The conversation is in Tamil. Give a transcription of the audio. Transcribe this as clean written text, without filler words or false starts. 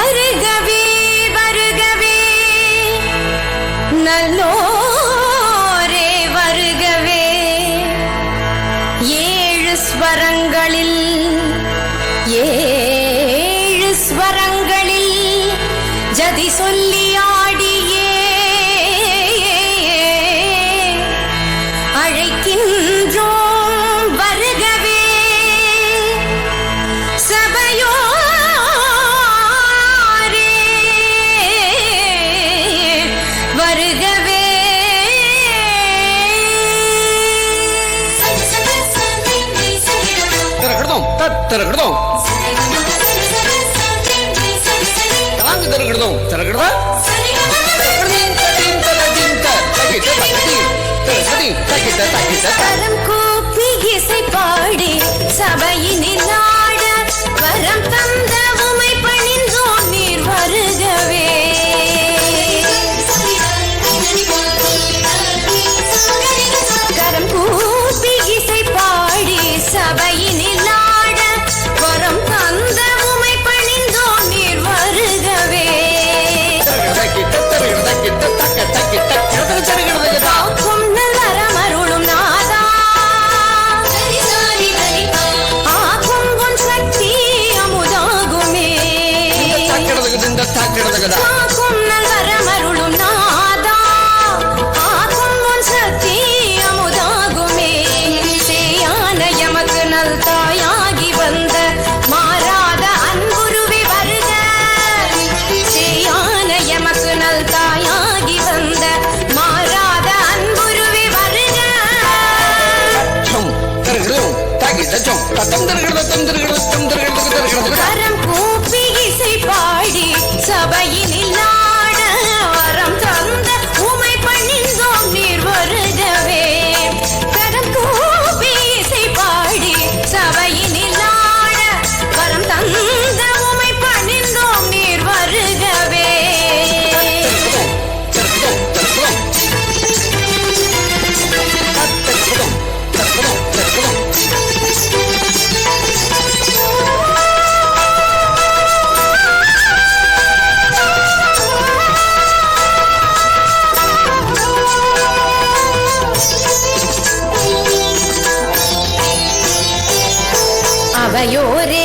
வருகவே வருகவே நல்லோரே வருகவே. ஏழு ஸ்வரங்களில் ஏழு ஸ்வரங்களில் ஜதி சொல்லி ஆடியே அழைக்கின்றோம் வருகவே. சபையோரே வருகவே. கரம் கூப்பி இசை பாடி சபையினில் ஆட வரம் தந்த உமை பணிந்தோம் நீர் வருகவே. கரம் கூப்பி இசை பாடி சபையினில் ஆட வரம் தந்த உமை பணிந்தோம் நீர் வருகவே. காக்கும் நல்லறமருளும் நாதா ஆக்கும் உன் சக்தி அமுதாகுமே. காக்கும் நல்லறமருளும் நாதா ஆக்கும் உன் சக்தி அமுதாகுமே. சேயான எமக்கு நல் தாயாகி வந்த மாறாத அன்புருவி வருக. சேயான எமக்கு நல் தாயாகி வந்த மாறாத அன்புருவி வருக. கரம் கூப்பி இசை பாடி சபையினில் ஆட வரம் தந்த உமை பணிந்தோம் நீர் வருகவே. கரம் கூப்பி இசை பாடி சபையினில் ஆட வரம் தந்த உமை பணிந்தோம் நீர் வருகவே. அவையோரே